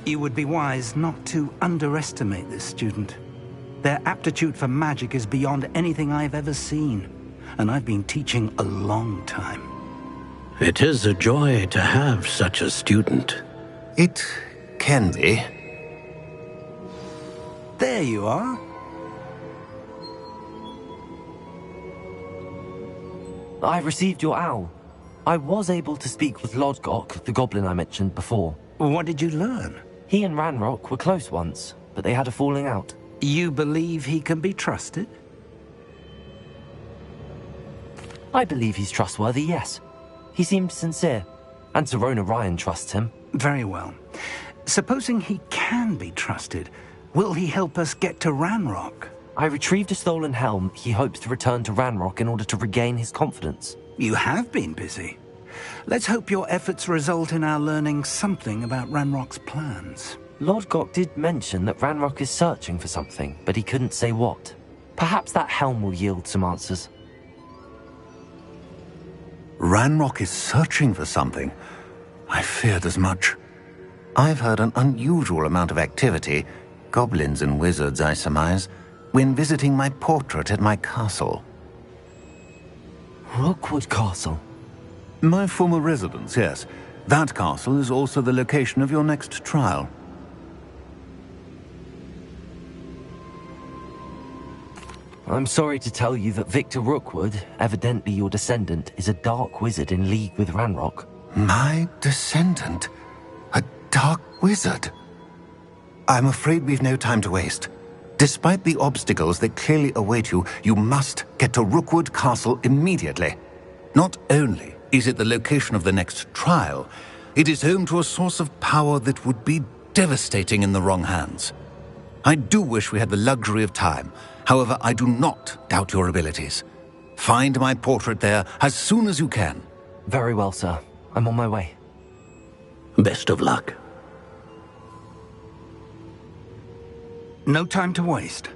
You would be wise not to underestimate this student. Their aptitude for magic is beyond anything I've ever seen, and I've been teaching a long time. It is a joy to have such a student. It can be. There you are. I received your owl. I was able to speak with Lodgok, the goblin I mentioned before. What did you learn? He and Ranrock were close once, but they had a falling out. You believe he can be trusted? I believe he's trustworthy, yes. He seemed sincere, and Sirona Ryan trusts him. Very well. Supposing he can be trusted, will he help us get to Ranrock? I retrieved a stolen helm. He hopes to return to Ranrock in order to regain his confidence. You have been busy. Let's hope your efforts result in our learning something about Ranrock's plans. Lodgok did mention that Ranrock is searching for something, but he couldn't say what. Perhaps that helm will yield some answers. Ranrock is searching for something. I feared as much. I've heard an unusual amount of activity, goblins and wizards, I surmise, when visiting my portrait at my castle. Rookwood Castle? My former residence, yes. That castle is also the location of your next trial. I'm sorry to tell you that Victor Rookwood, evidently your descendant, is a dark wizard in league with Ranrock. My descendant? A dark wizard? I'm afraid we've no time to waste. Despite the obstacles that clearly await you, you must get to Rookwood Castle immediately. Not only is it the location of the next trial, it is home to a source of power that would be devastating in the wrong hands. I do wish we had the luxury of time. However, I do not doubt your abilities. Find my portrait there as soon as you can. Very well, sir. I'm on my way. Best of luck. No time to waste.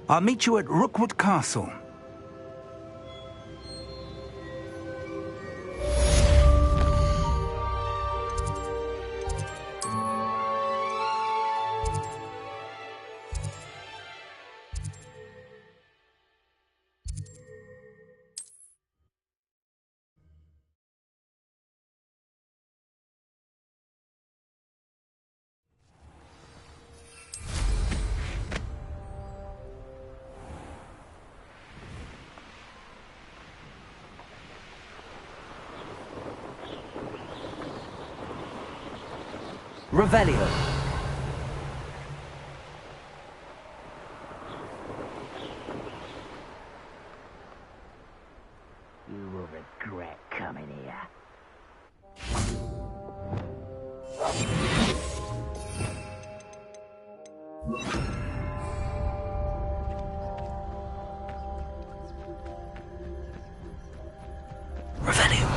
I'll meet you at Rookwood Castle. Revelio. You will regret coming here. Revelio.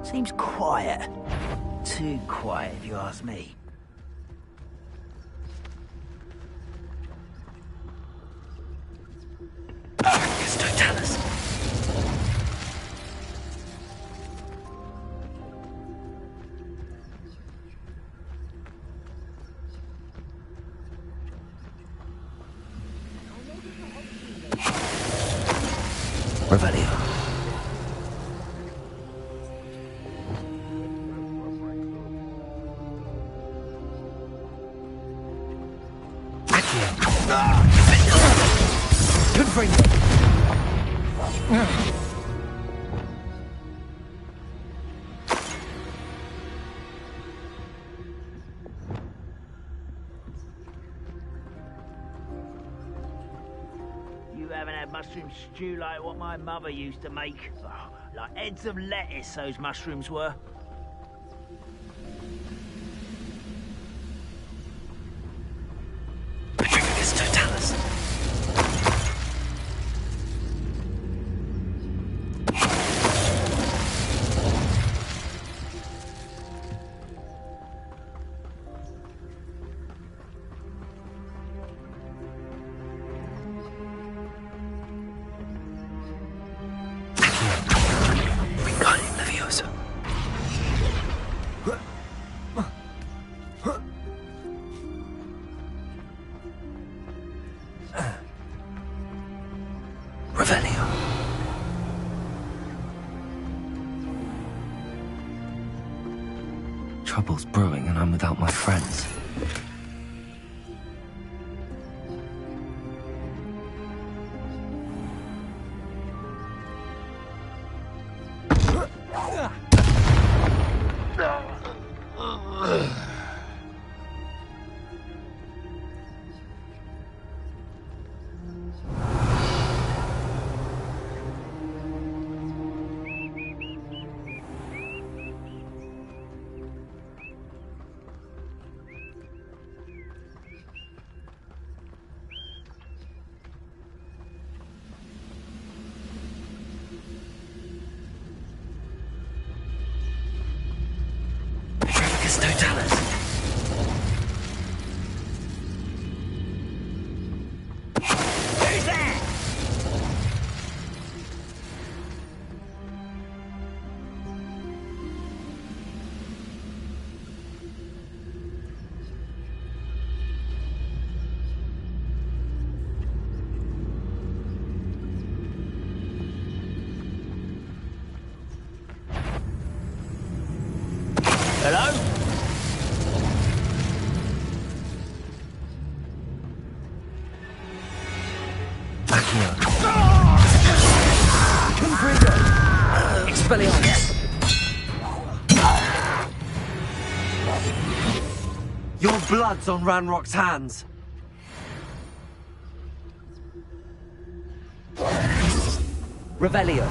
Seems quiet. Too quiet, if you ask me. Yes, don't tell us. Revelio. Good friend. You haven't had mushroom stew like what my mother used to make. Oh, like heads of lettuce, those mushrooms were. chaos brewing and I'm without my friends. Totalis. Who's there? Hello? Expelliarmus! Your blood's on Ranrock's hands! Revelio!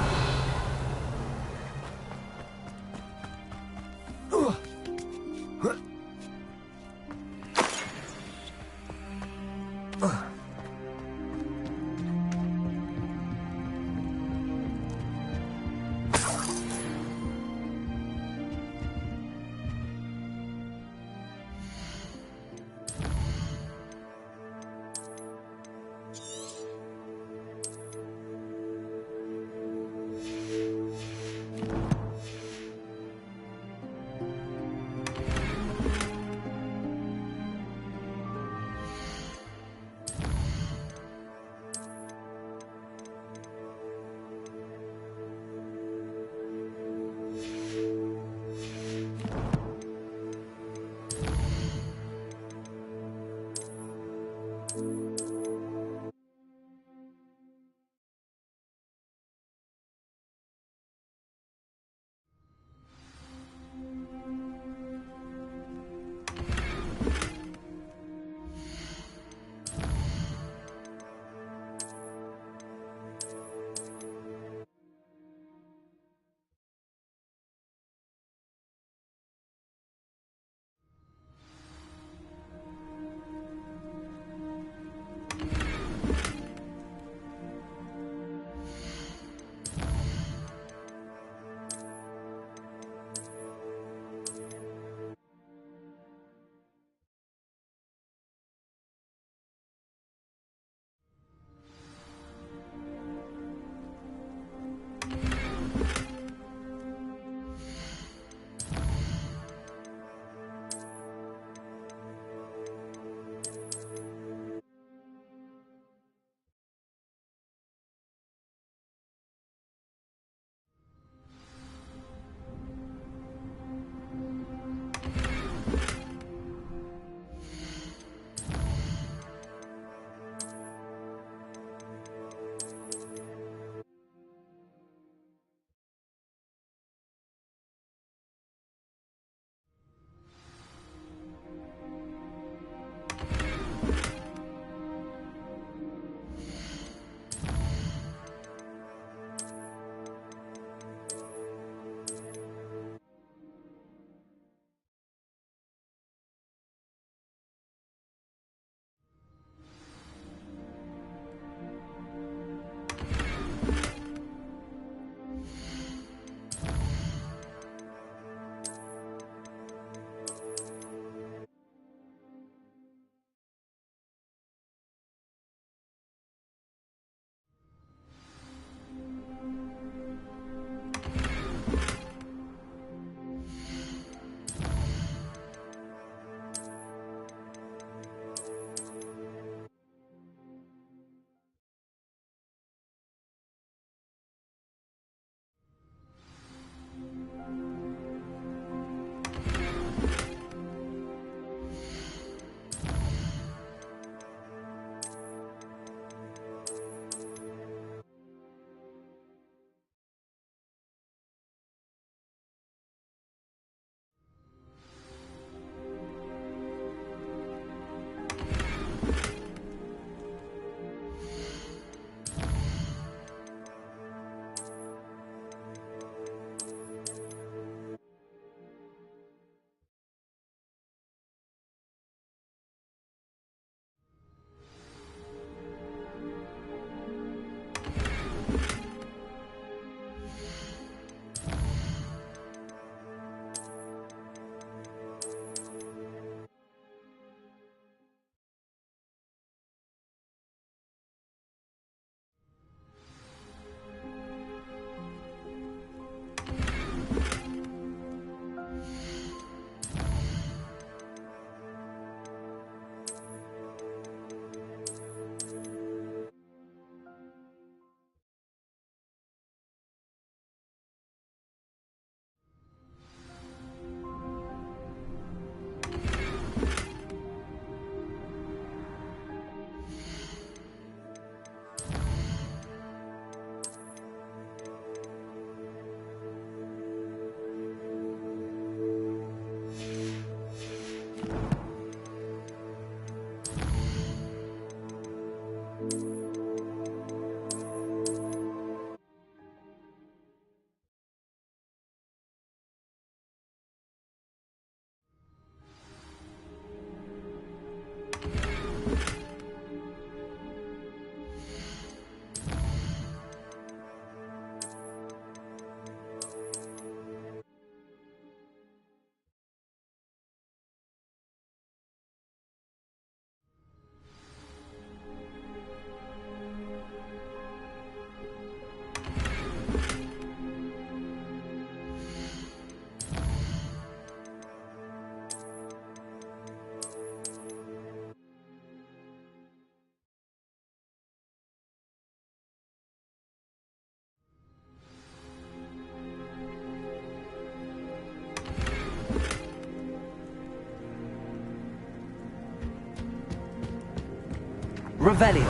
Revelio.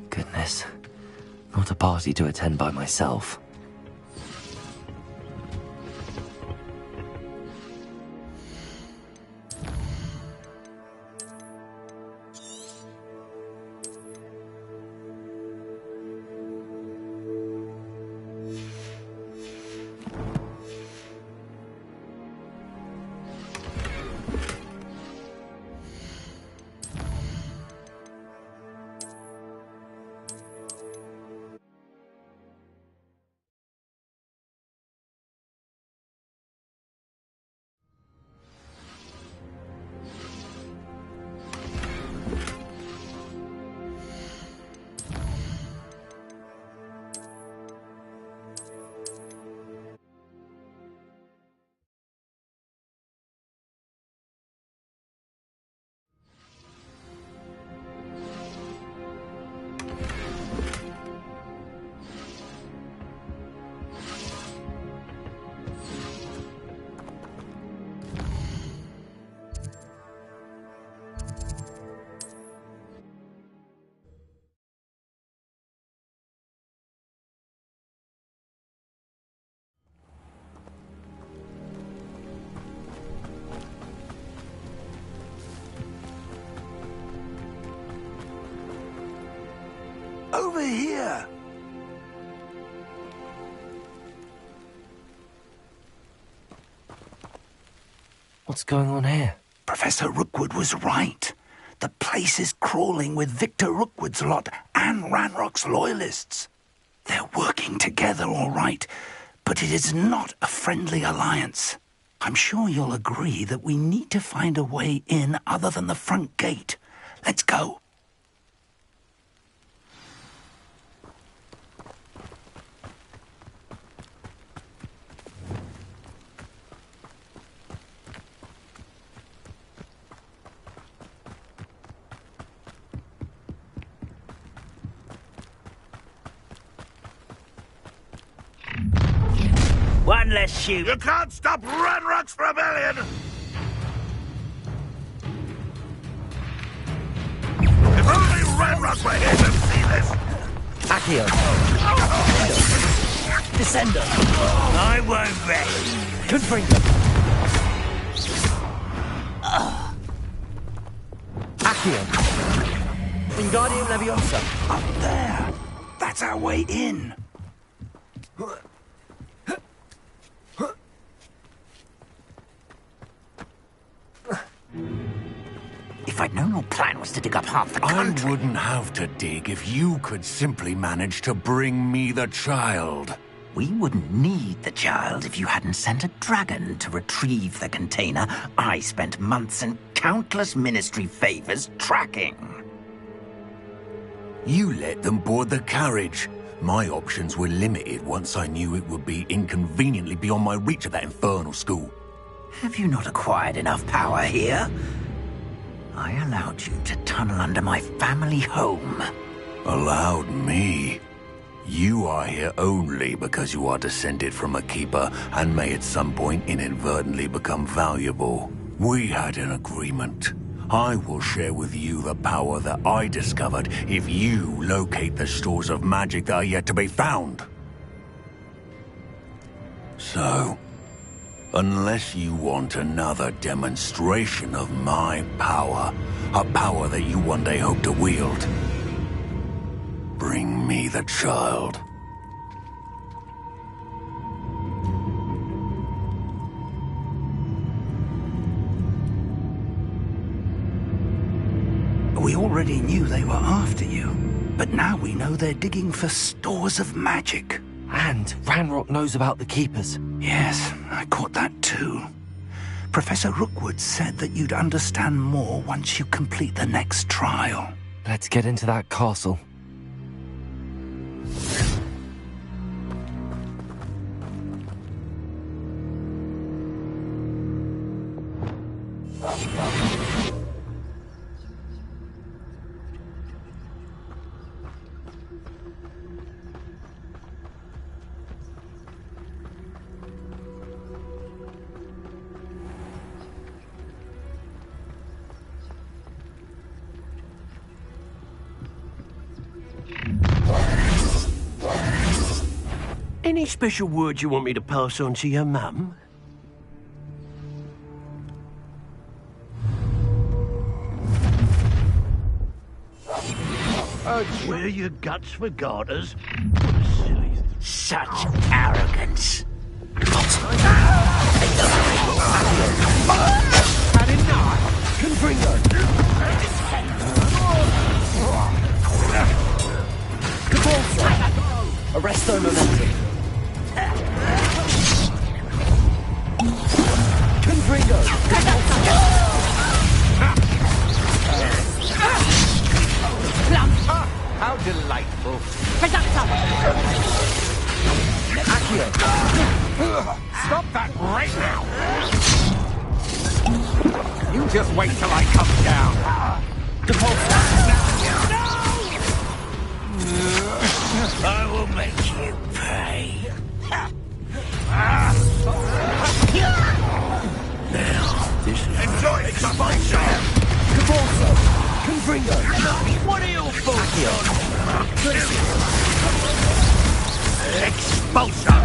Goodness. Not a party to attend by myself. Over here! What's going on here? Professor Rookwood was right. The place is crawling with Victor Rookwood's lot and Ranrock's loyalists. They're working together, all right, but it is not a friendly alliance. I'm sure you'll agree that we need to find a way in other than the front gate. Let's go. One one less shoot. You can't stop Ranrock's rebellion! If only Ranrock were here to see this! Accio. Descender. I won't rest. Confringo. Accio. Wingardium Leviosa. Up there! That's our way in! If I'd known your plan was to dig up half the I country... wouldn't have to dig if you could simply manage to bring me the child. We wouldn't need the child if you hadn't sent a dragon to retrieve the container I spent months and countless ministry favors tracking. You let them board the carriage. My options were limited once I knew it would be inconveniently beyond my reach at that infernal school. Have you not acquired enough power here? I allowed you to tunnel under my family home. Allowed me? You are here only because you are descended from a keeper and may at some point inadvertently become valuable. We had an agreement. I will share with you the power that I discovered if you locate the stores of magic that are yet to be found. So, unless you want another demonstration of my power, a power that you one day hope to wield, bring me the child. We already knew they were after you, but now we know they're digging for stores of magic. And Ranrock knows about the Keepers. Yes, I caught that too. Professor Rookwood said that you'd understand more once you complete the next trial. Let's get into that castle. Any special words you want me to pass on to your mum? Where are your guts for garters? Silly. Such arrogance. Had enough! Confringo! Cabalso! Arresto momentum. Confringo! How delightful! Accio! Stop that right now! You just wait till I come down! I will make you pay. This is Enjoy exposure! Cabalso! Confringo! What are your thoughts on? Expulsion!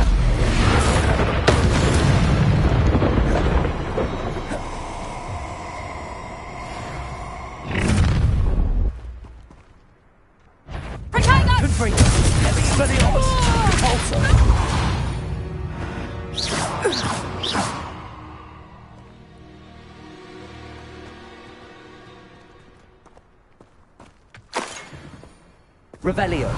Confringo! Expelliarmus! Cabalso! Revelio.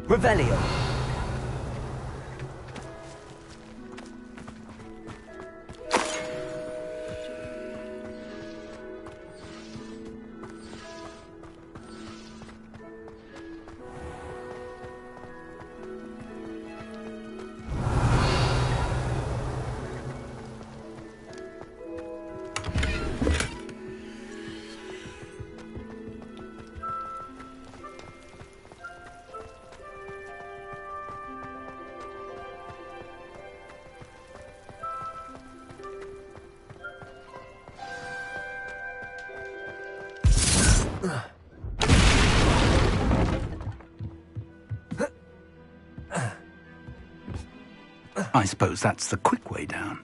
Revelio. I suppose that's the quick way down.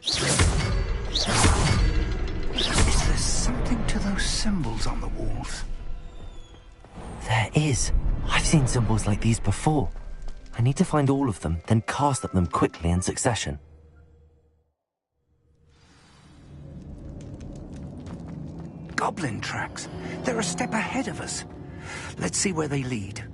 Is there something to those symbols on the walls? There is. I've seen symbols like these before. I need to find all of them, then cast at them quickly in succession. Goblin tracks. They're a step ahead of us. Let's see where they lead.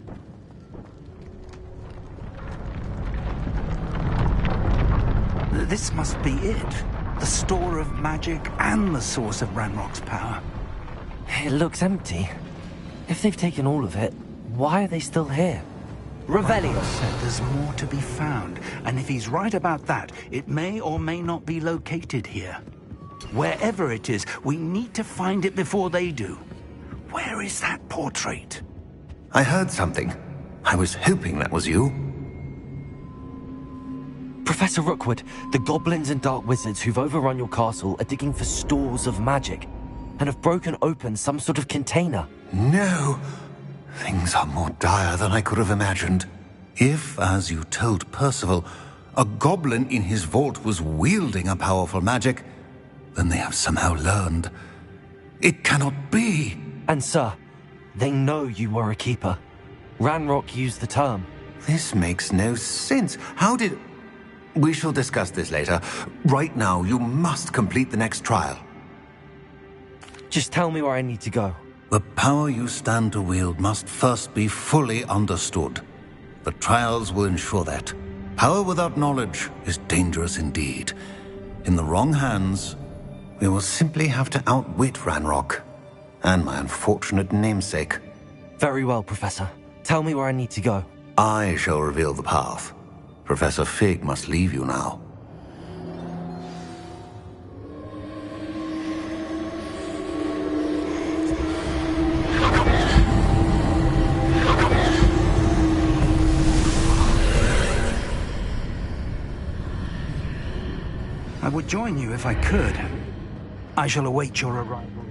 This must be it. The store of magic and the source of Ranrock's power. It looks empty. If they've taken all of it, why are they still here? Ranrock said there's more to be found, and if he's right about that, it may or may not be located here. Wherever it is, we need to find it before they do. Where is that portrait? I heard something. I was hoping that was you. Professor Rookwood, the goblins and dark wizards who've overrun your castle are digging for stores of magic and have broken open some sort of container. No. Things are more dire than I could have imagined. If, as you told Percival, a goblin in his vault was wielding a powerful magic, then they have somehow learned. It cannot be. And sir, they know you were a keeper. Ranrock used the term. This makes no sense. How did... We shall discuss this later. Right now, you must complete the next trial. Just tell me where I need to go. The power you stand to wield must first be fully understood. The trials will ensure that. Power without knowledge is dangerous indeed. In the wrong hands, we will simply have to outwit Ranrock and my unfortunate namesake. Very well, Professor. Tell me where I need to go. I shall reveal the path. Professor Fig must leave you now. I would join you if I could. I shall await your arrival.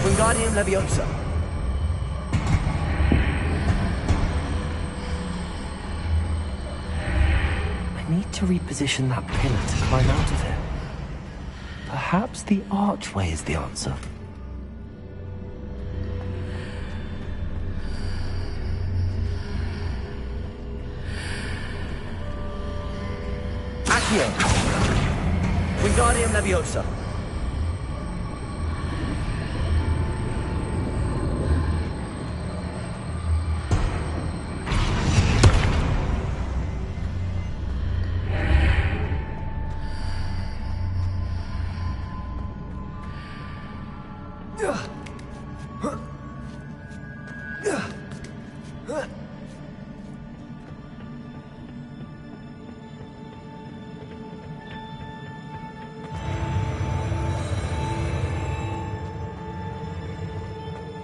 Wingardium Leviosa. I need to reposition that pillar to climb out of it. Perhaps the archway is the answer. Accio. Wingardium Leviosa.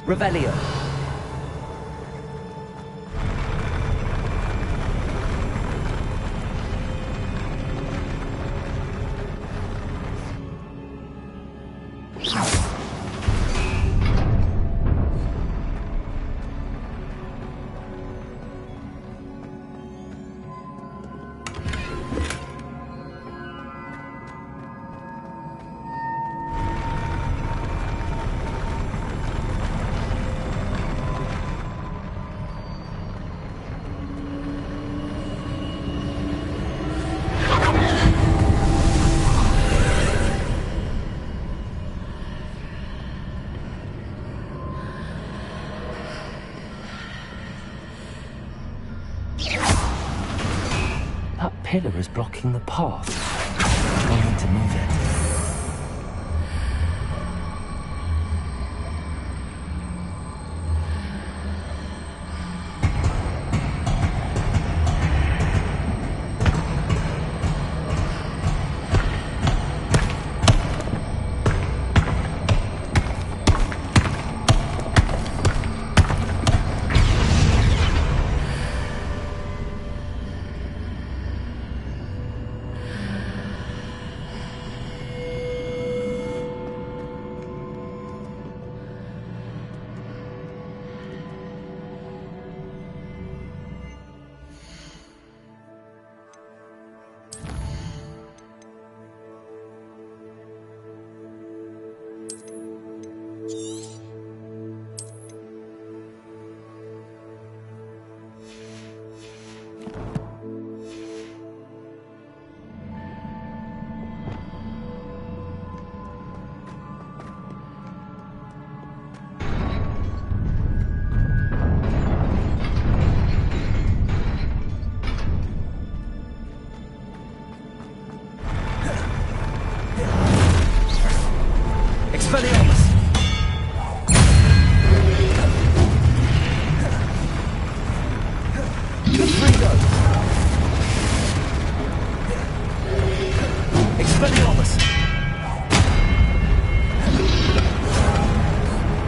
Revelio. That pillar is blocking the path. I need to move it.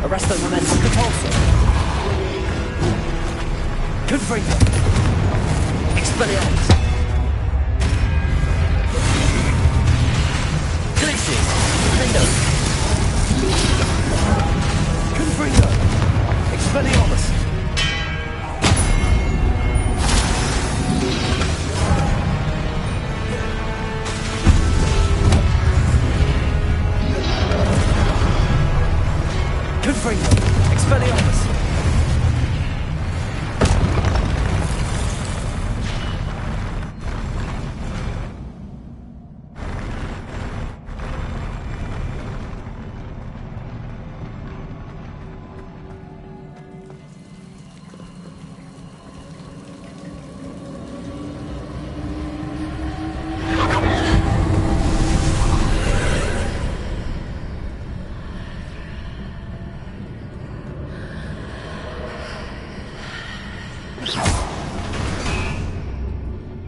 Arresto momentum propulso. Confringo. Expelliarmus. Glitches. Confringo. Confringo. Expelliarmus. Confringo. Expelliarmus.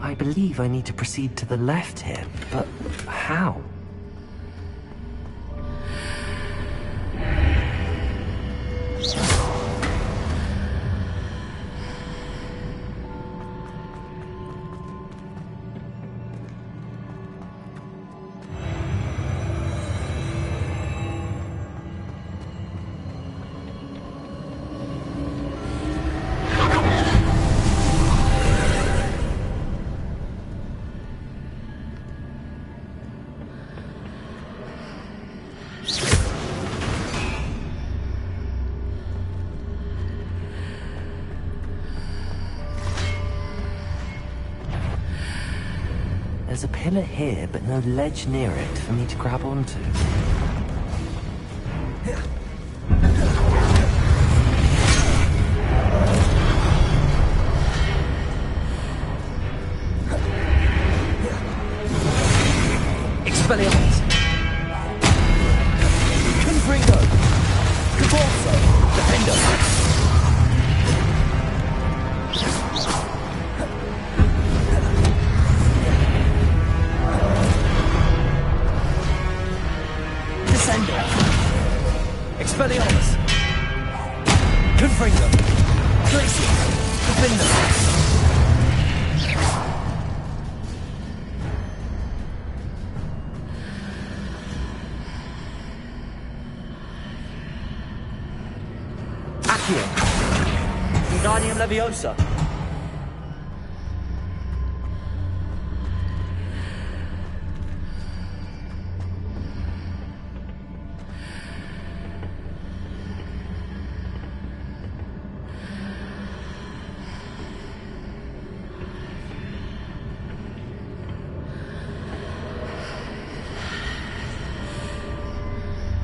I believe I need to proceed to the left here, but how? There's a pillar here, but no ledge near it for me to grab onto. Expelliarmus. Confringo. Expelliarmus! Confringo! Glacier! Defender! Accio! Wingardium Leviosa!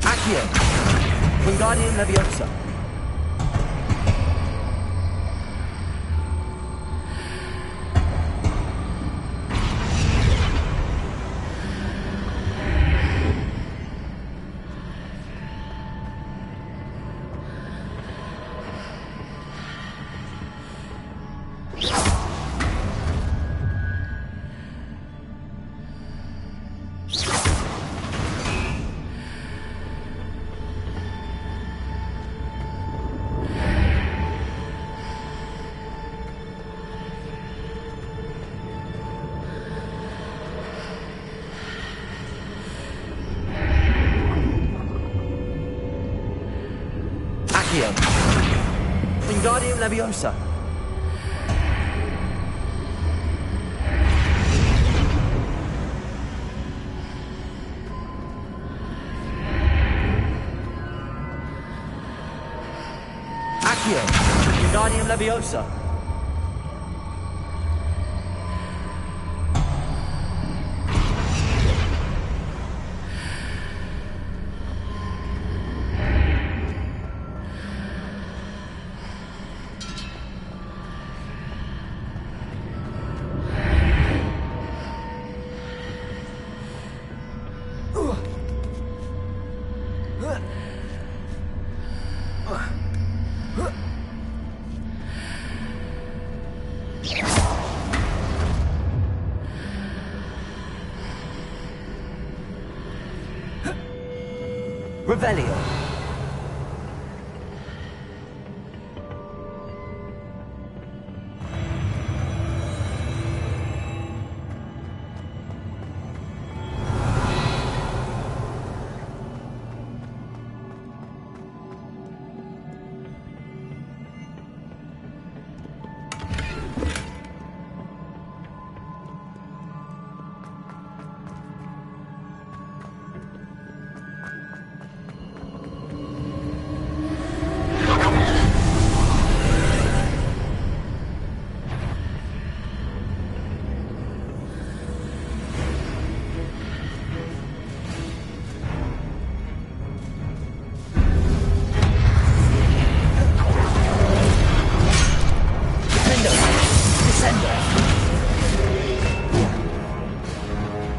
Accio! Wingardium Leviosa! Accio! Wingardium Leviosa! Accio! Wingardium Leviosa! Revelio!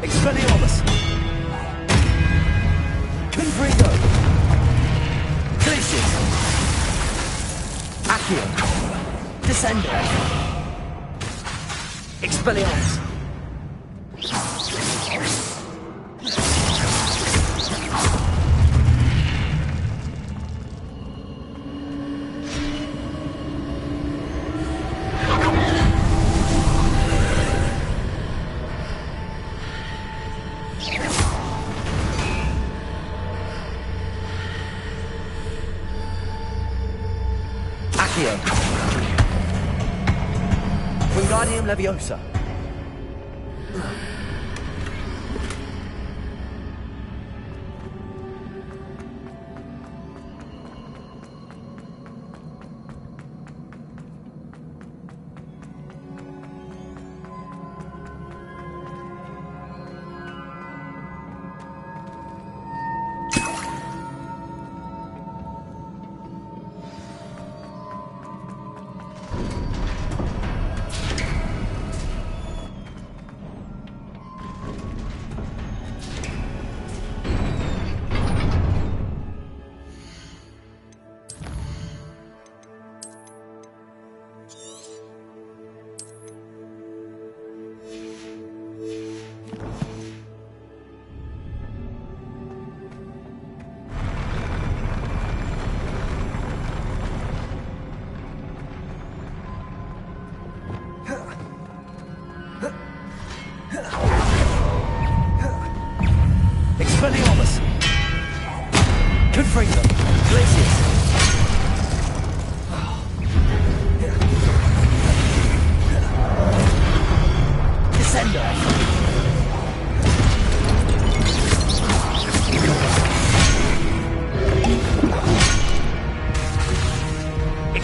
Expelliarmus! Confringo! Glacier! Accio! Descender! Expelliarmus! Accio! Wingardium Leviosa!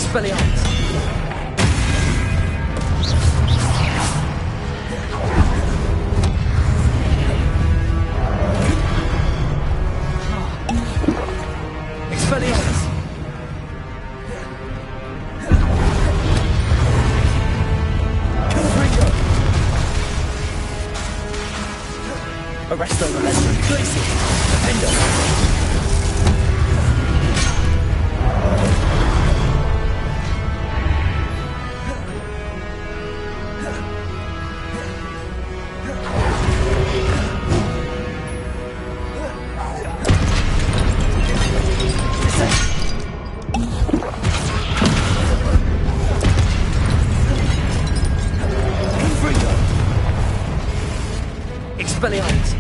Expelliarmus! Expelliarmus! Confringo! Arresto Momentum! Glacier! Defender! Expelliarmus!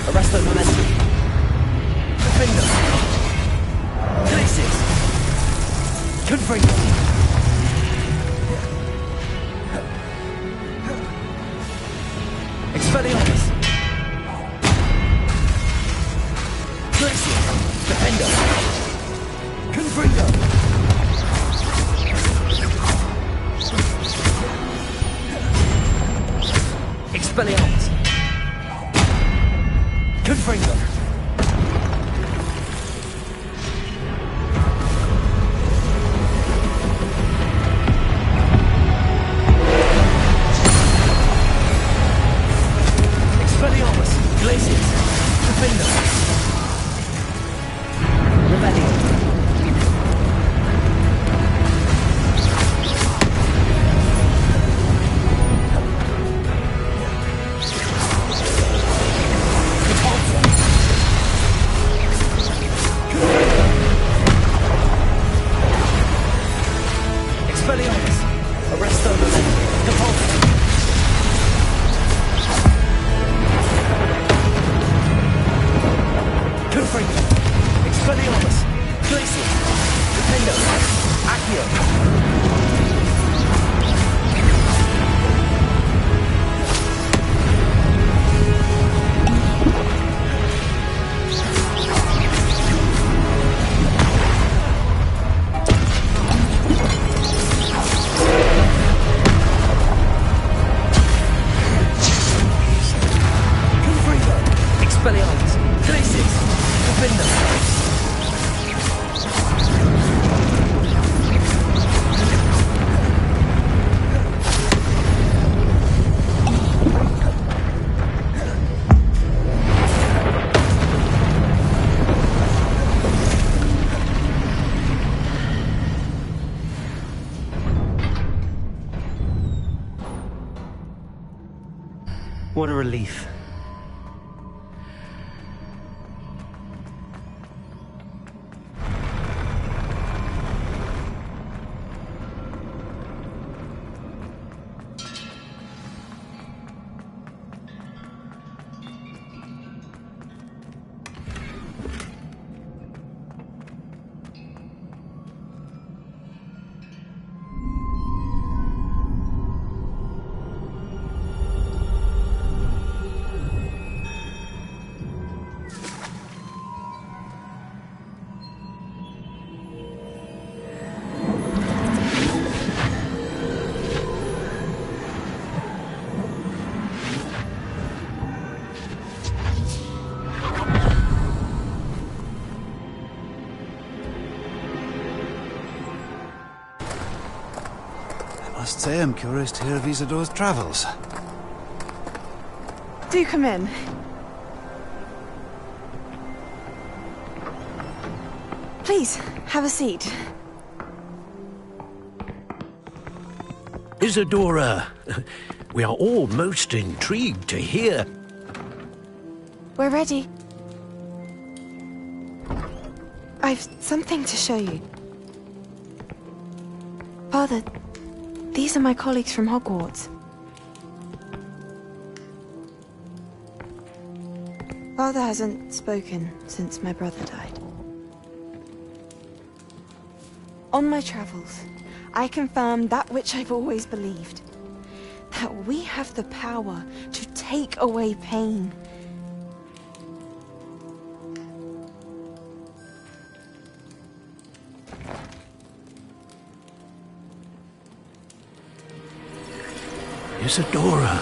Arresto Momentum! Defender! Glacius! Confringo! Expelliarmus! Glacius! Defender! Confringo! Expelliarmus! Confringo! Expelliarmus! Glacius! Defender! Rebellion! Expelliarmus! Arresto Momentum! Depulso! Confringo! Expelliarmus! Glacius! Defender! Accio! Confringo! Expelliarmus! Glacius! Defender! What a relief. I must say I'm curious to hear of Isidore's travels. Do come in. Please, have a seat. Isadora, we are all most intrigued to hear. We're ready. I've something to show you. Father, these are my colleagues from Hogwarts. Father hasn't spoken since my brother died. On my travels, I confirmed that which I've always believed. That we have the power to take away pain. Isadora.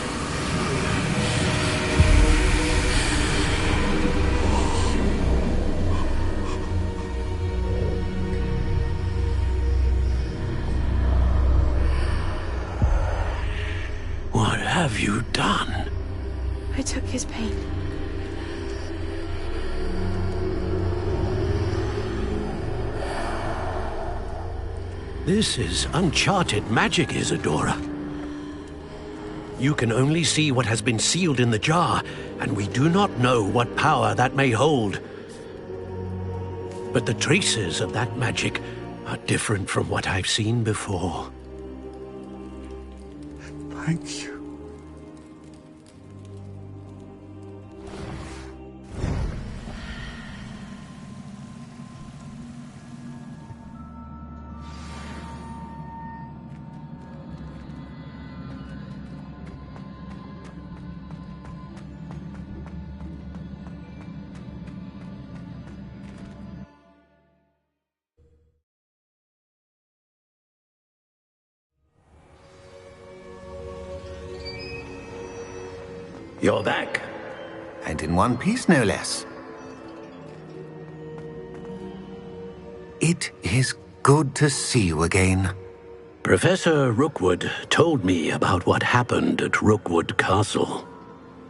What have you done? I took his pain. This is uncharted magic, Isadora. You can only see what has been sealed in the jar, and we do not know what power that may hold. But the traces of that magic are different from what I've seen before. Thank you. You're back. And in one piece, no less. It is good to see you again. Professor Rookwood told me about what happened at Rookwood Castle.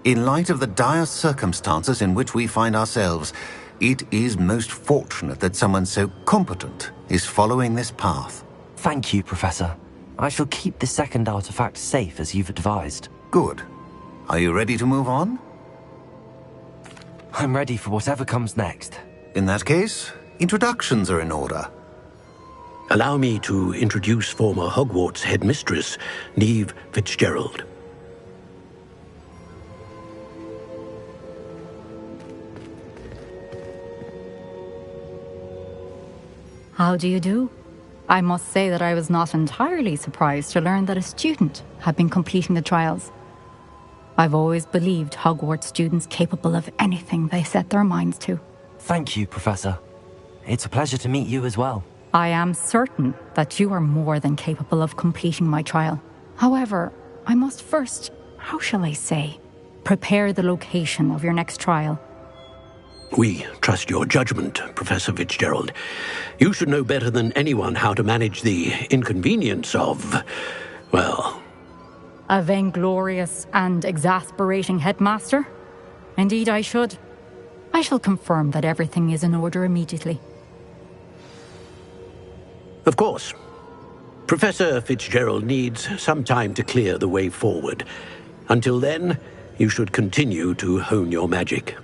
In light of the dire circumstances in which we find ourselves, it is most fortunate that someone so competent is following this path. Thank you, Professor. I shall keep the second artifact safe as you've advised. Good. Are you ready to move on? I'm ready for whatever comes next. In that case, introductions are in order. Allow me to introduce former Hogwarts headmistress, Neve Fitzgerald. How do you do? I must say that I was not entirely surprised to learn that a student had been completing the trials. I've always believed Hogwarts students capable of anything they set their minds to. Thank you, Professor. It's a pleasure to meet you as well. I am certain that you are more than capable of completing my trial. However, I must first, how shall I say, prepare the location of your next trial. We trust your judgment, Professor Fitzgerald. You should know better than anyone how to manage the inconvenience of, well... A vainglorious and exasperating headmaster? Indeed I should. I shall confirm that everything is in order immediately. Of course. Professor Fitzgerald needs some time to clear the way forward. Until then, you should continue to hone your magic.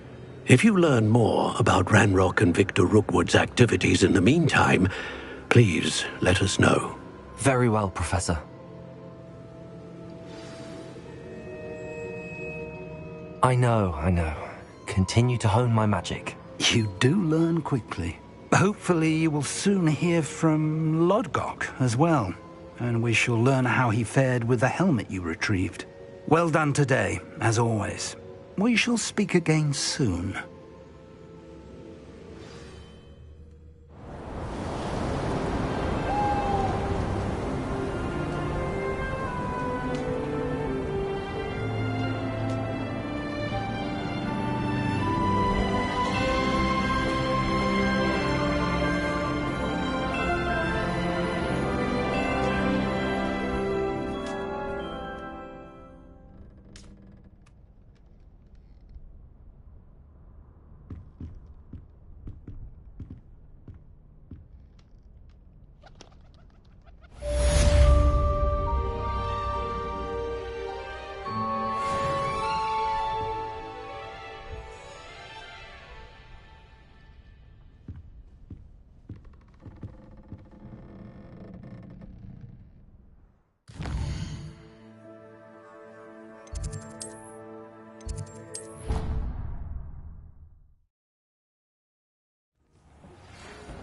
If you learn more about Ranrock and Victor Rookwood's activities in the meantime, please let us know. Very well, Professor. I know. Continue to hone my magic. You do learn quickly. Hopefully you will soon hear from Lodgok as well, and we shall learn how he fared with the helmet you retrieved. Well done today, as always. We shall speak again soon.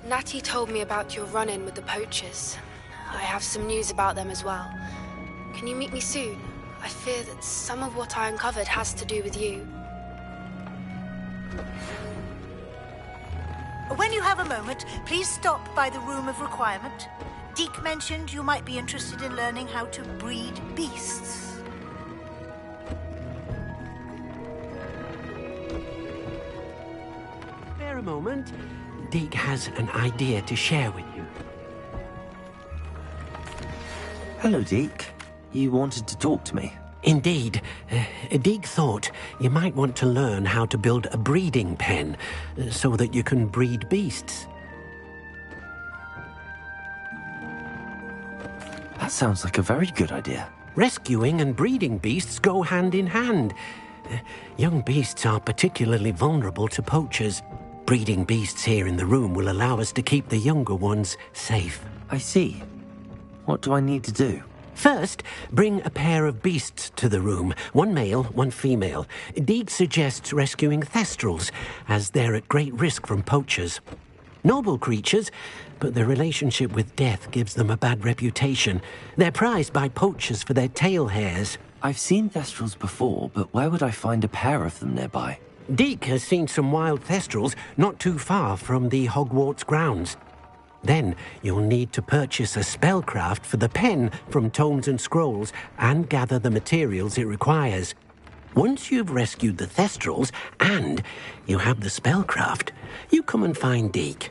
Natty told me about your run-in with the poachers. I have some news about them as well. Can you meet me soon? I fear that some of what I uncovered has to do with you. When you have a moment, please stop by the Room of Requirement. Deke mentioned you might be interested in learning how to breed beasts. moment. Deke has an idea to share with you. Hello, Deke. You wanted to talk to me? Indeed. Deke thought you might want to learn how to build a breeding pen so that you can breed beasts. That sounds like a very good idea. Rescuing and breeding beasts go hand in hand. Young beasts are particularly vulnerable to poachers. Breeding beasts here in the room will allow us to keep the younger ones safe. I see. What do I need to do? First, bring a pair of beasts to the room. One male, one female. Deke suggests rescuing thestrals, as they're at great risk from poachers. Noble creatures, but their relationship with death gives them a bad reputation. They're prized by poachers for their tail hairs. I've seen thestrals before, but where would I find a pair of them nearby? Deke has seen some wild thestrals not too far from the Hogwarts grounds. Then you'll need to purchase a spellcraft for the pen from Tomes and Scrolls and gather the materials it requires. Once you've rescued the thestrals and you have the spellcraft, you come and find Deke.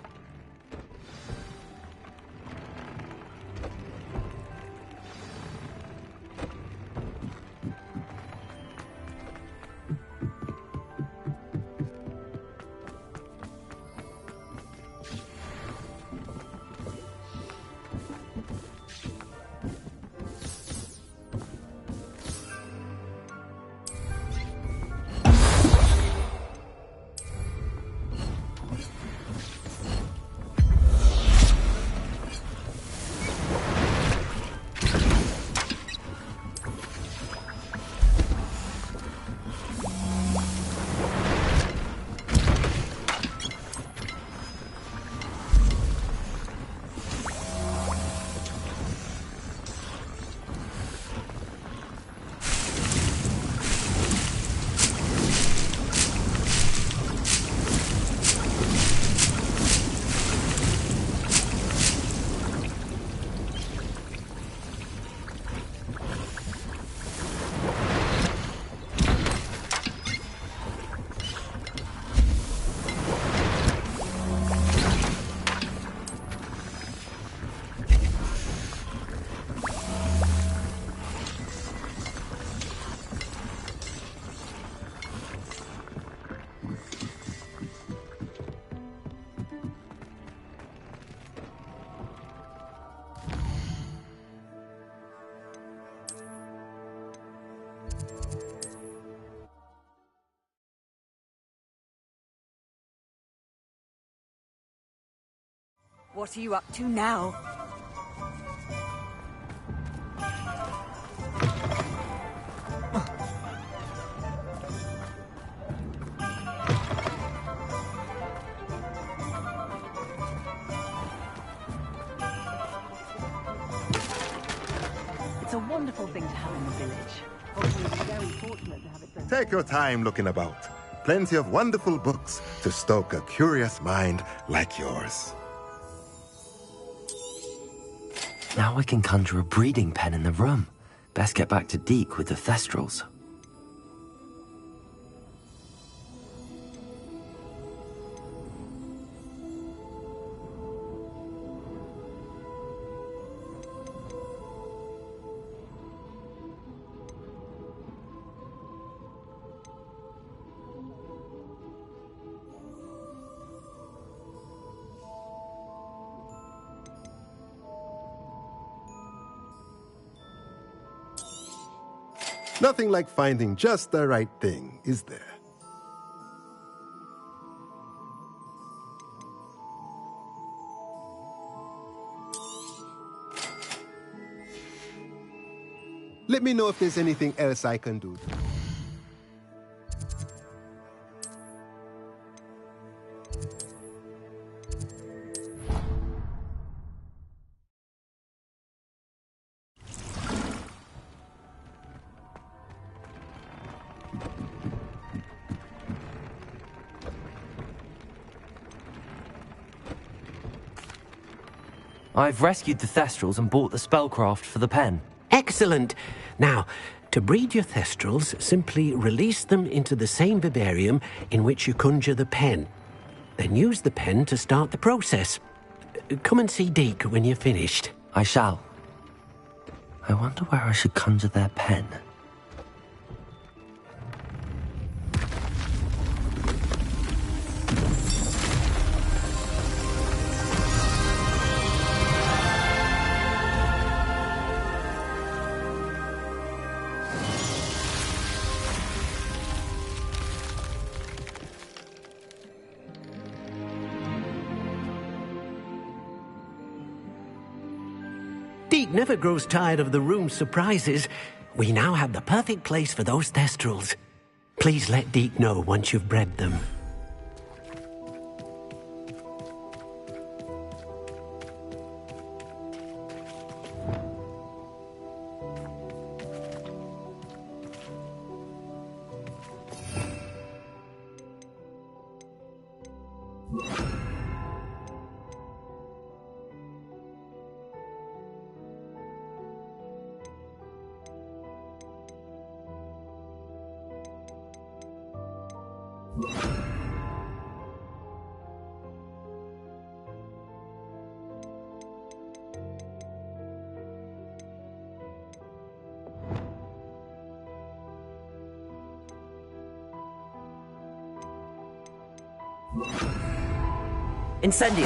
What are you up to now? It's a wonderful thing to have in the village. Obviously, we're very fortunate to have it done. Take your time looking about. Plenty of wonderful books to stoke a curious mind like yours. Now I can conjure a breeding pen in the room. Best get back to Deke with the thestrals. Nothing like finding just the right thing, is there? Let me know if there's anything else I can do. I've rescued the thestrals and bought the spellcraft for the pen. Excellent! Now, to breed your thestrals, simply release them into the same vivarium in which you conjure the pen. Then use the pen to start the process. Come and see Deke when you're finished. I shall. I wonder where I should conjure their pen. Deke never grows tired of the room's surprises. We now have the perfect place for those thestrals. Please let Deke know once you've bred them. Incendio!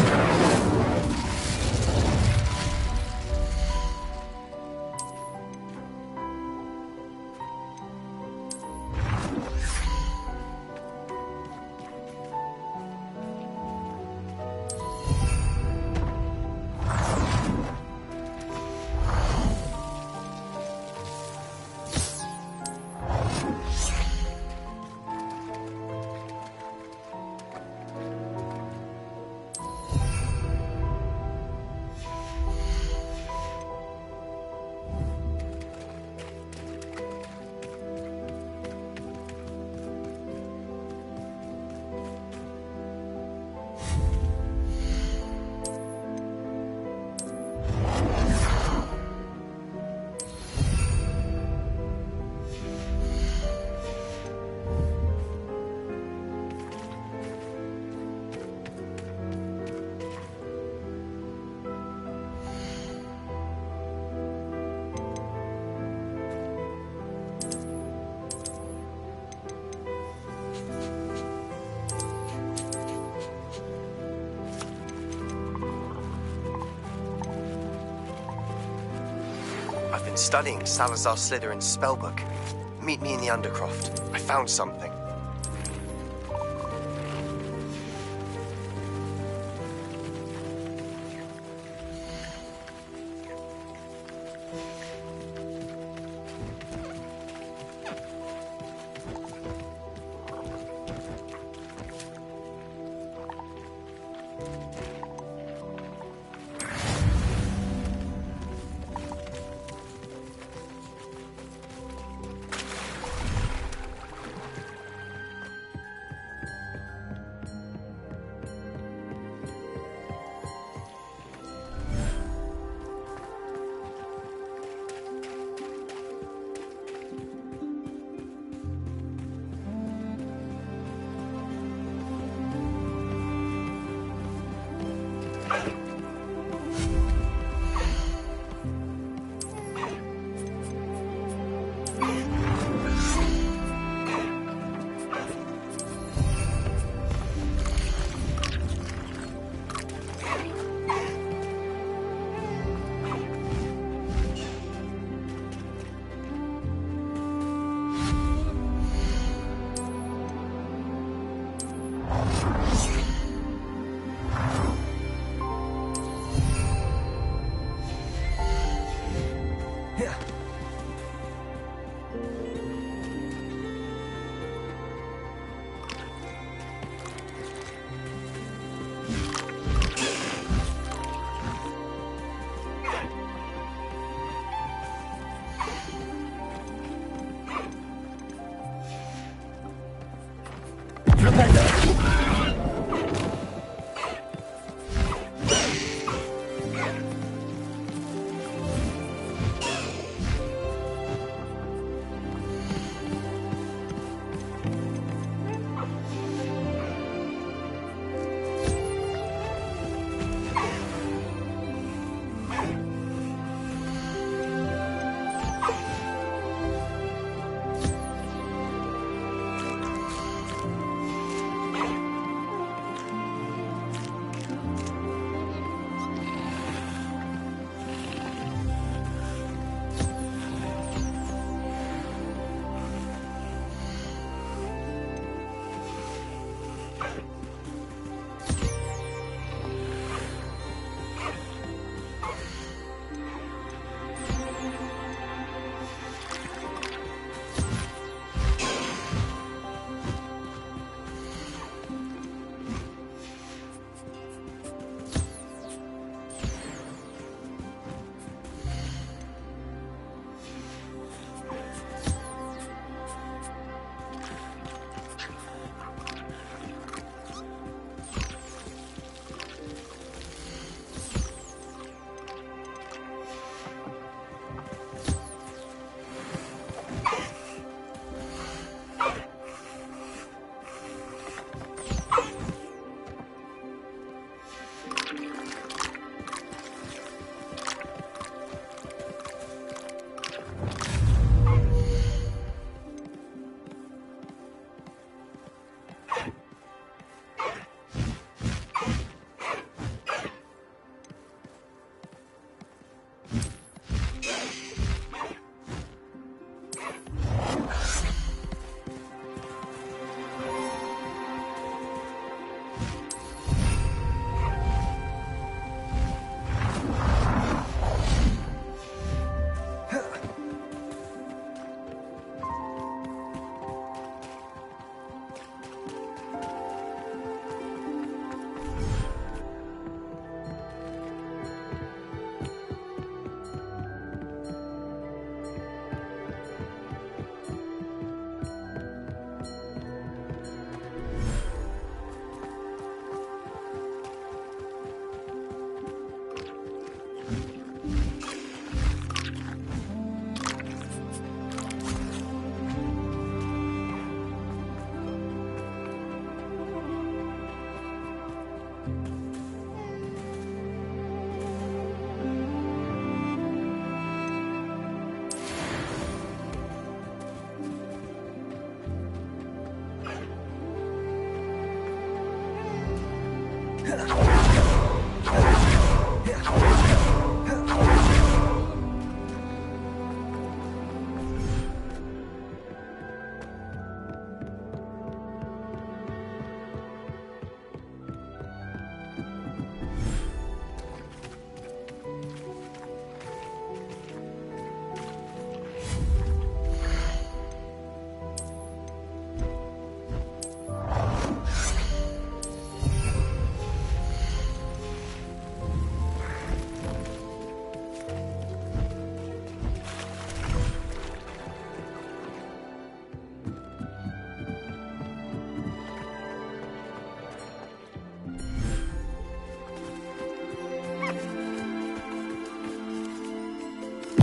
I've been studying Salazar Slytherin's spellbook. Meet me in the Undercroft. I found something.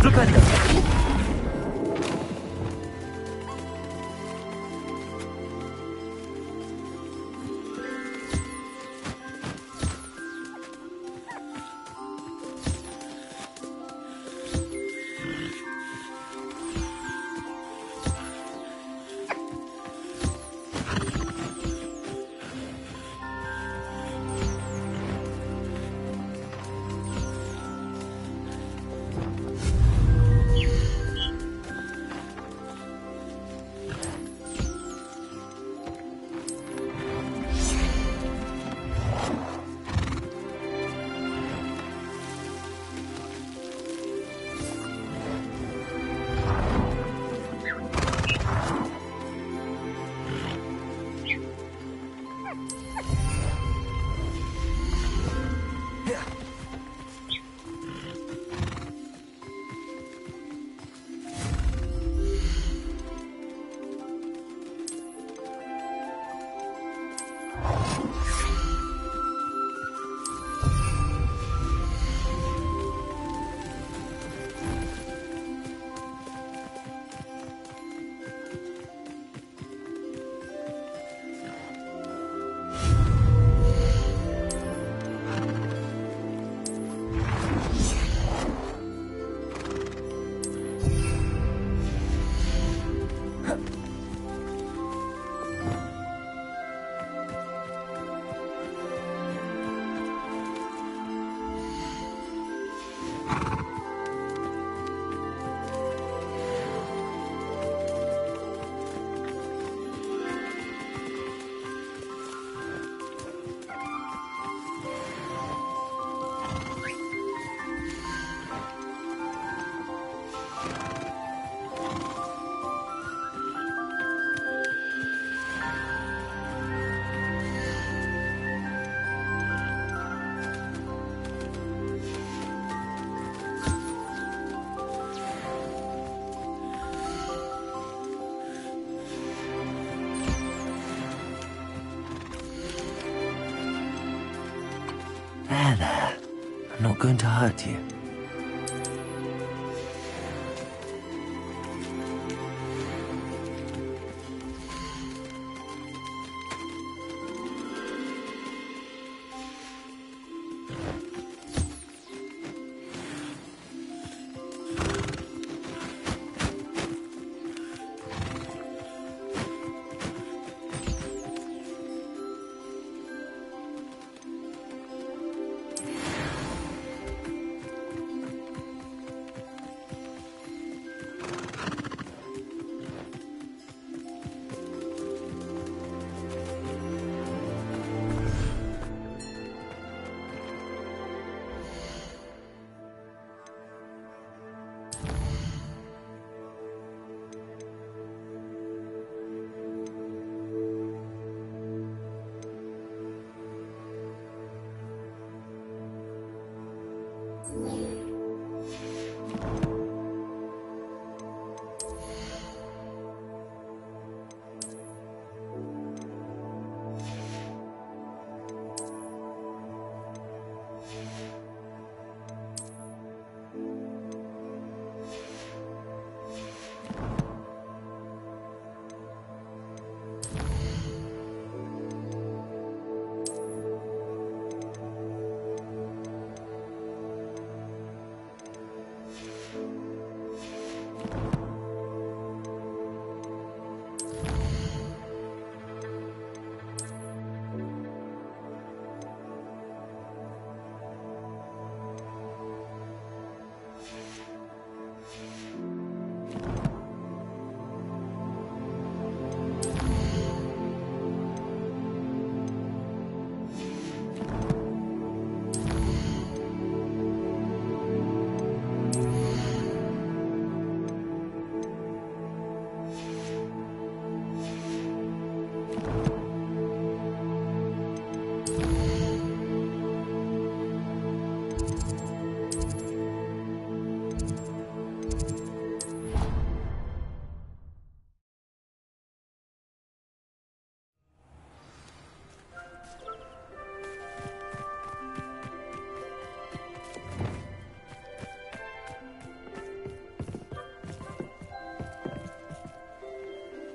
Flipendo. There. I'm not going to hurt you.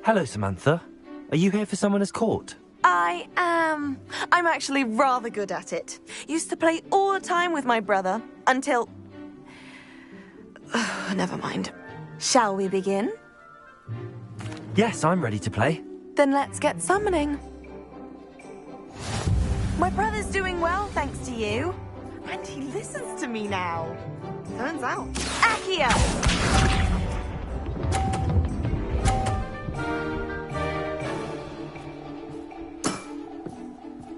Hello, Samantha. Are you here for Summoner's Court? I am. I'm actually rather good at it. Used to play all the time with my brother, until... Never mind. Shall we begin? Yes, I'm ready to play. Then let's get summoning. My brother's doing well, thanks to you. And he listens to me now. Turns out. Accio!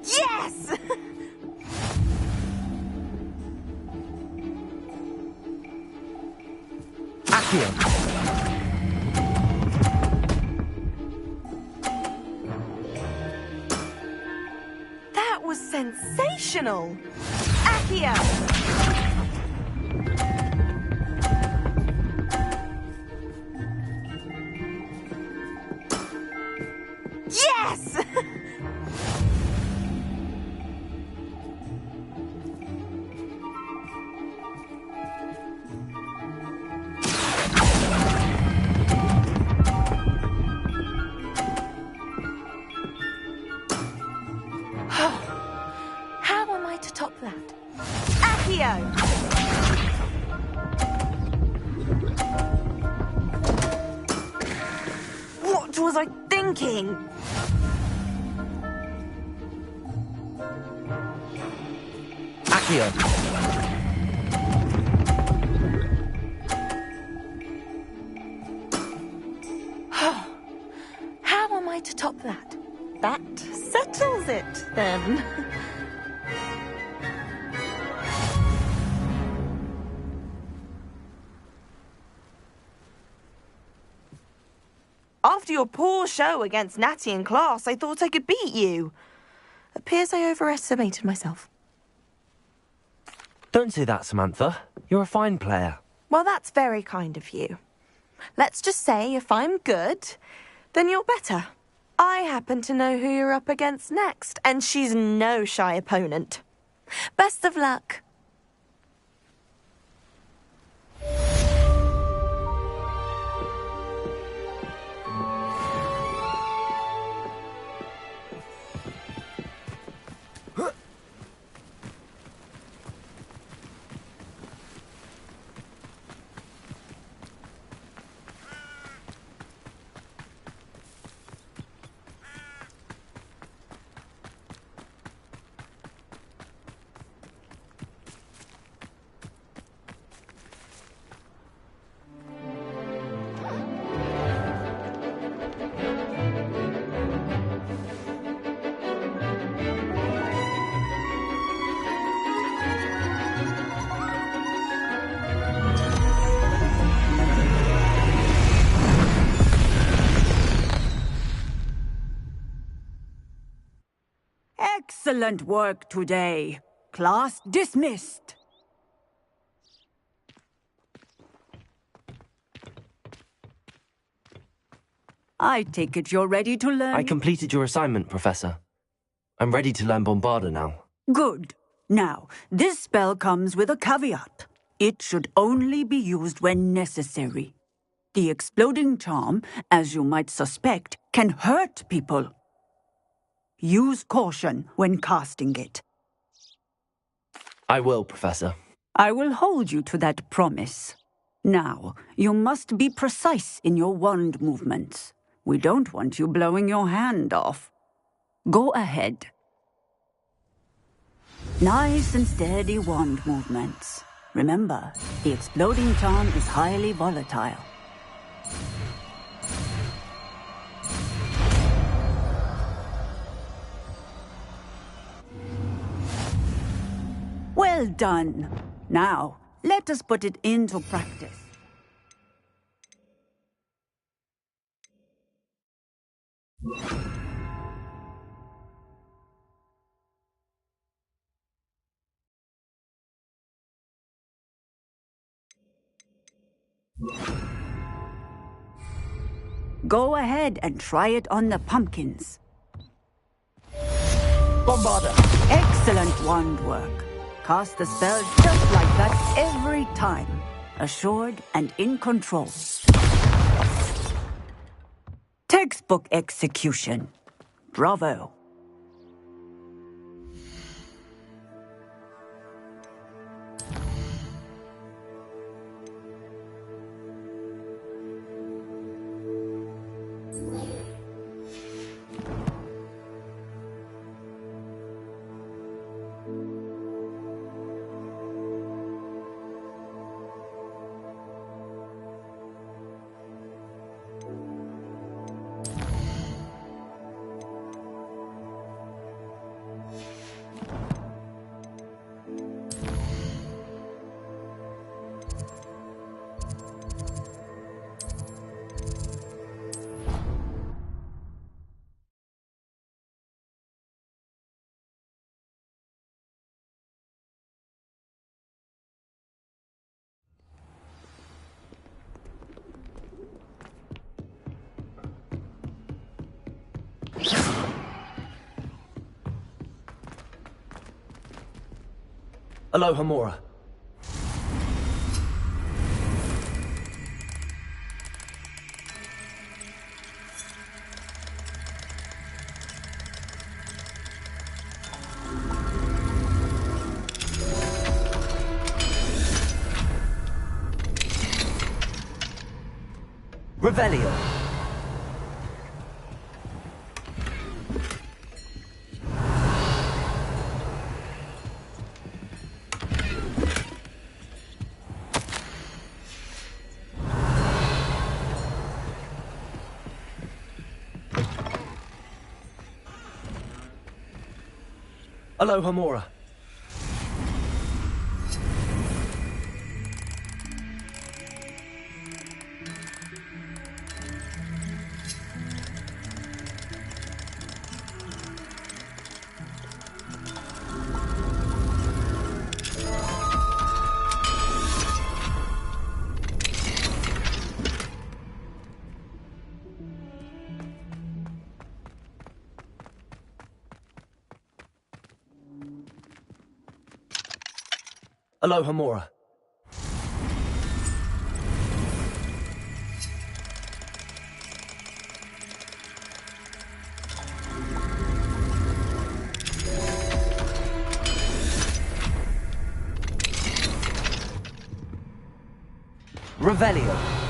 Yes! Accio! That was sensational! Accio! Yes! How am I to top that? Accio! What was I thinking? Accio! How am I to top that? That settles it, then. After your poor show against Natty in class, I thought I could beat you. Appears I overestimated myself. Don't say that, Samantha. You're a fine player. Well, that's very kind of you. Let's just say if I'm good, then you're better. I happen to know who you're up against next, and she's no shy opponent. Best of luck. Excellent work today. Class dismissed. I take it you're ready to learn... I completed your assignment, Professor. I'm ready to learn Bombarda now. Good. Now, this spell comes with a caveat. It should only be used when necessary. The exploding charm, as you might suspect, can hurt people. Use caution when casting it. I will, Professor. I will hold you to that promise. Now, you must be precise in your wand movements. We don't want you blowing your hand off. Go ahead. Nice and steady wand movements. Remember, the exploding charm is highly volatile. Well done. Now, let us put it into practice. Go ahead and try it on the pumpkins. Bombarda! Excellent wand work. Cast the spell just like that every time. Assured and in control. Textbook execution. Bravo. Aloha Mora. Revelio. Aloha Mora. Aloha Mora. Revelio.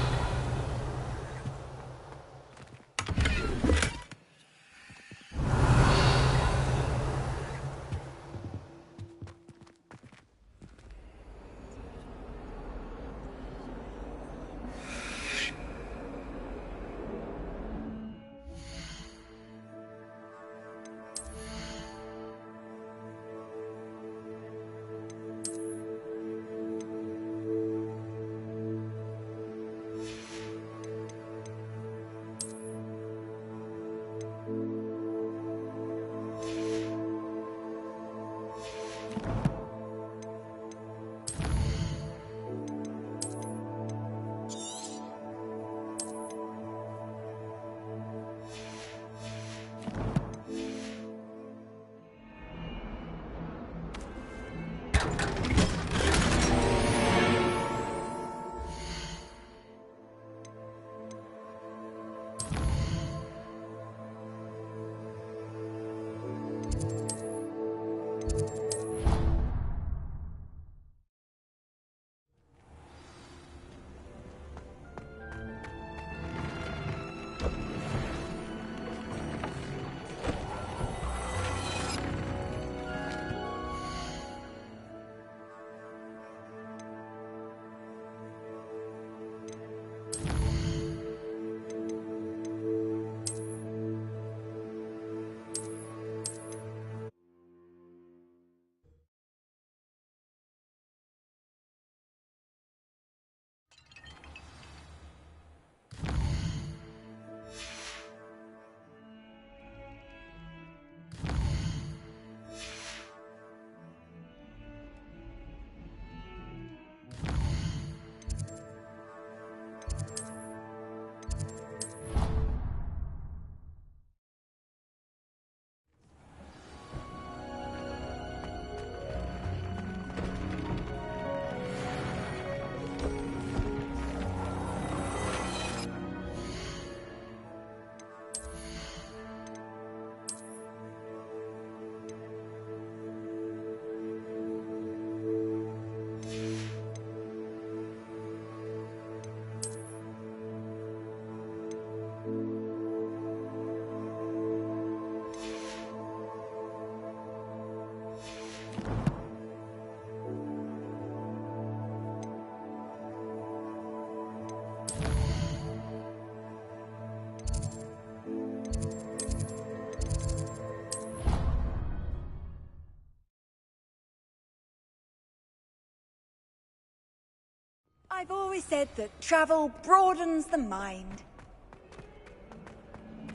I've always said that travel broadens the mind.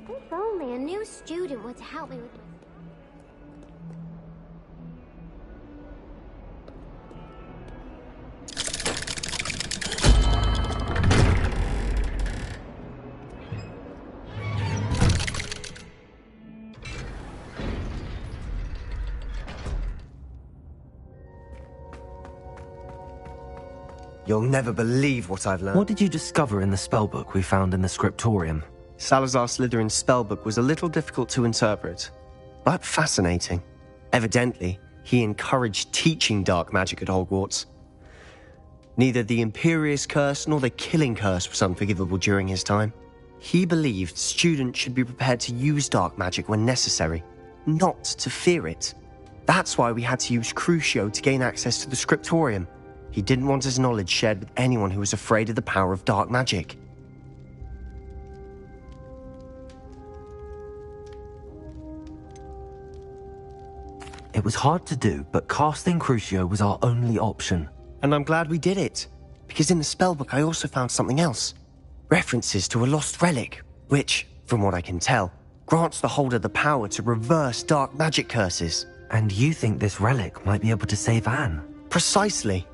If only a new student would help me with my... You'll never believe what I've learned. What did you discover in the spellbook we found in the scriptorium? Salazar Slytherin's spellbook was a little difficult to interpret, but fascinating. Evidently, he encouraged teaching dark magic at Hogwarts. Neither the Imperious Curse nor the Killing Curse was unforgivable during his time. He believed students should be prepared to use dark magic when necessary, not to fear it. That's why we had to use Crucio to gain access to the scriptorium. He didn't want his knowledge shared with anyone who was afraid of the power of dark magic. It was hard to do, but casting Crucio was our only option. And I'm glad we did it, because in the spellbook I also found something else. References to a lost relic, which, from what I can tell, grants the holder the power to reverse dark magic curses. And you think this relic might be able to save Anne? Precisely.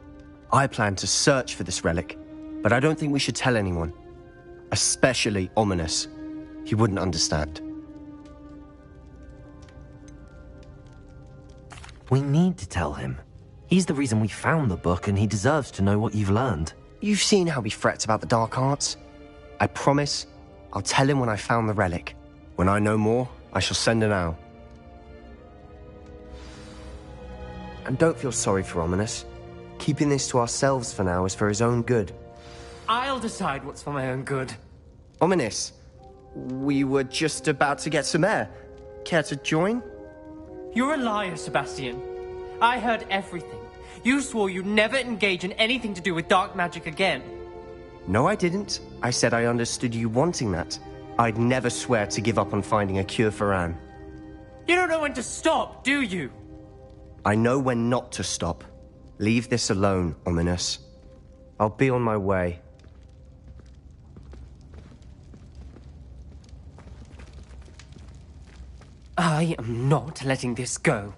I plan to search for this relic, but I don't think we should tell anyone. Especially Ominous. He wouldn't understand. We need to tell him. He's the reason we found the book, and he deserves to know what you've learned. You've seen how he frets about the dark arts. I promise I'll tell him when I found the relic. When I know more, I shall send an owl. And don't feel sorry for Ominous. Keeping this to ourselves for now is for his own good. I'll decide what's for my own good. Ominous, we were just about to get some air. Care to join? You're a liar, Sebastian. I heard everything. You swore you'd never engage in anything to do with dark magic again. No, I didn't. I said I understood you wanting that. I'd never swear to give up on finding a cure for Anne. You don't know when to stop, do you? I know when not to stop. Leave this alone, Ominous. I'll be on my way. I am not letting this go.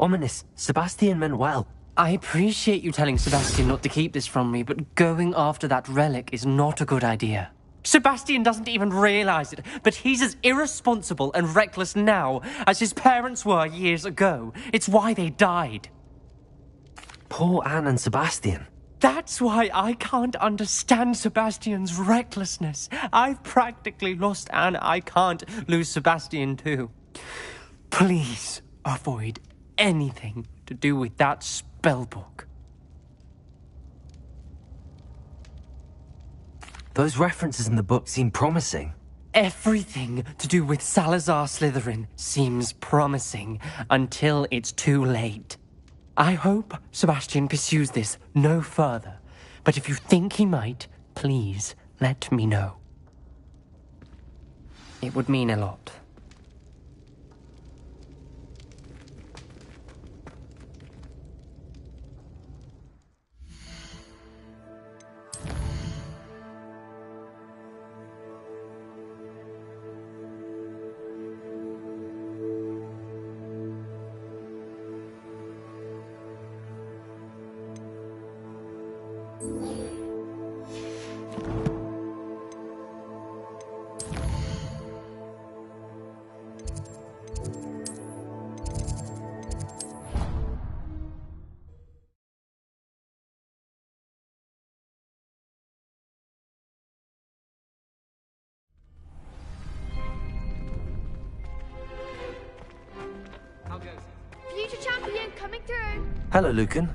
Ominous, Sebastian meant well. I appreciate you telling Sebastian not to keep this from me, but going after that relic is not a good idea. Sebastian doesn't even realize it, but he's as irresponsible and reckless now as his parents were years ago. It's why they died. Poor Anne and Sebastian. That's why I can't understand Sebastian's recklessness. I've practically lost Anne. I can't lose Sebastian too. Please avoid anything to do with that spellbook. Those references in the book seem promising. Everything to do with Salazar Slytherin seems promising until it's too late. I hope Sebastian pursues this no further, but if you think he might, please let me know. It would mean a lot. Future champion coming through. Hello, Lucan.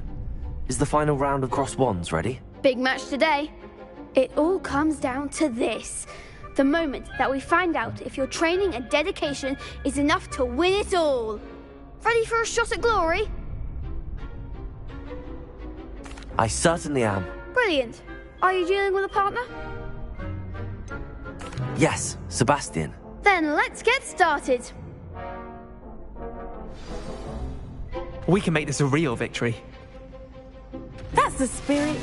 Is the final round of cross wands ready? Big match today. It all comes down to this. The moment that we find out if your training and dedication is enough to win it all. Ready for a shot at glory? I certainly am. Brilliant. Are you dealing with a partner? Yes, Sebastian. Then let's get started. We can make this a real victory. the spirit.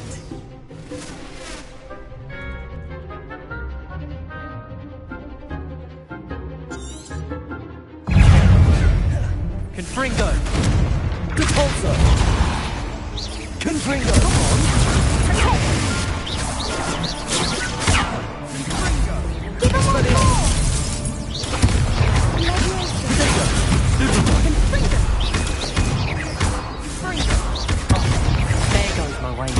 Confringo! Repulsor! Confringo! Come on! Give him one more! There goes my way.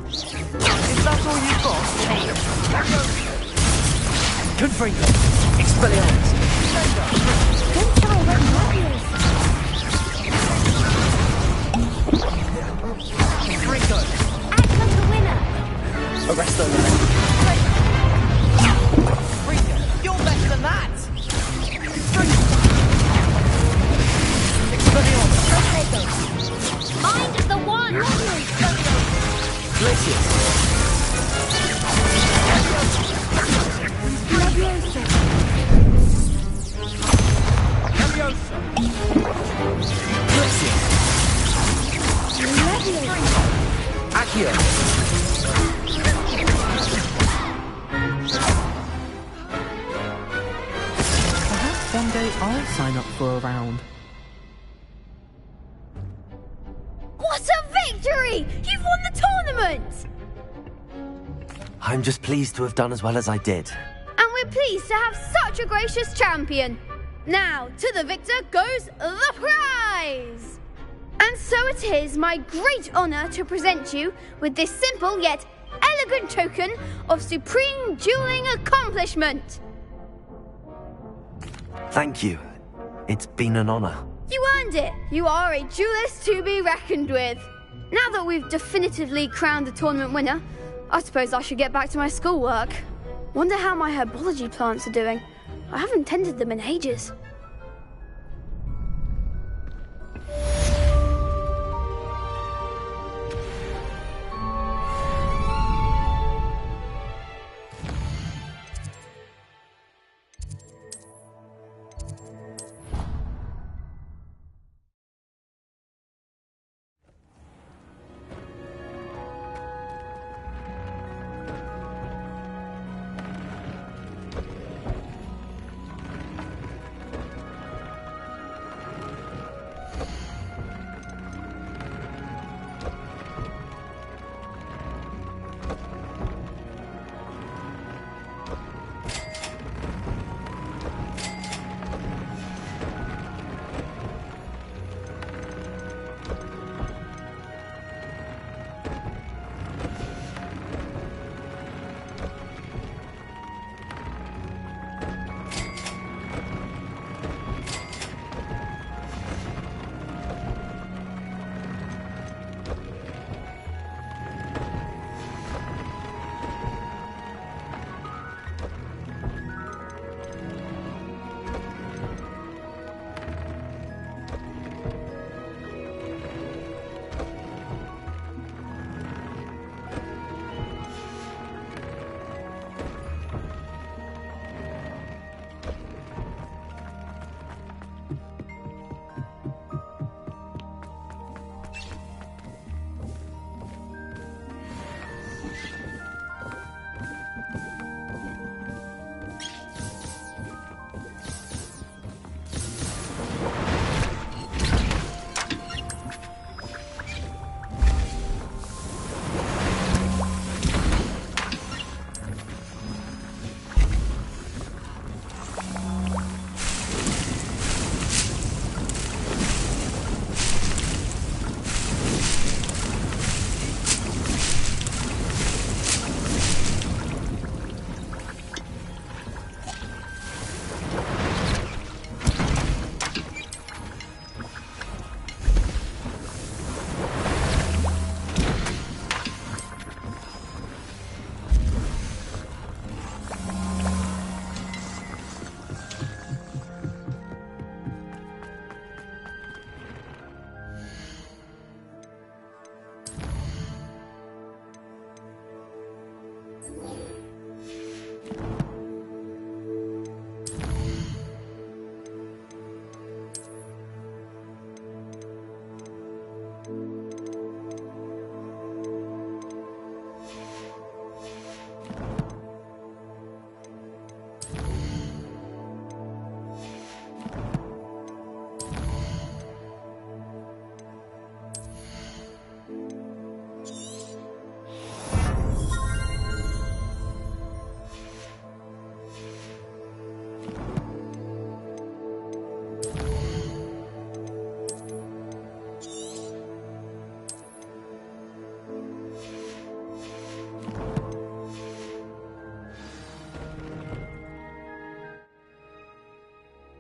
Is that all you've got? Confringo! Expelliarmus! Good try, Ravenclaw. Confringo! Act like a winner. Arresto! You're better than that! Expelliarmus! Mind the one. Glacius! Leviosa. Leviosa! Glacius! Leviosa. Accio! Perhaps one day I'll sign up for a round. What a victory! You've won the tournament! I'm just pleased to have done as well as I did. And we're pleased to have such a gracious champion. Now, to the victor goes the prize! And so it is my great honour to present you with this simple yet elegant token of supreme dueling accomplishment. Thank you. It's been an honor. You earned it. You are a duelist to be reckoned with. Now that we've definitively crowned the tournament winner, I suppose I should get back to my schoolwork. Wonder how my herbology plants are doing. I haven't tended them in ages.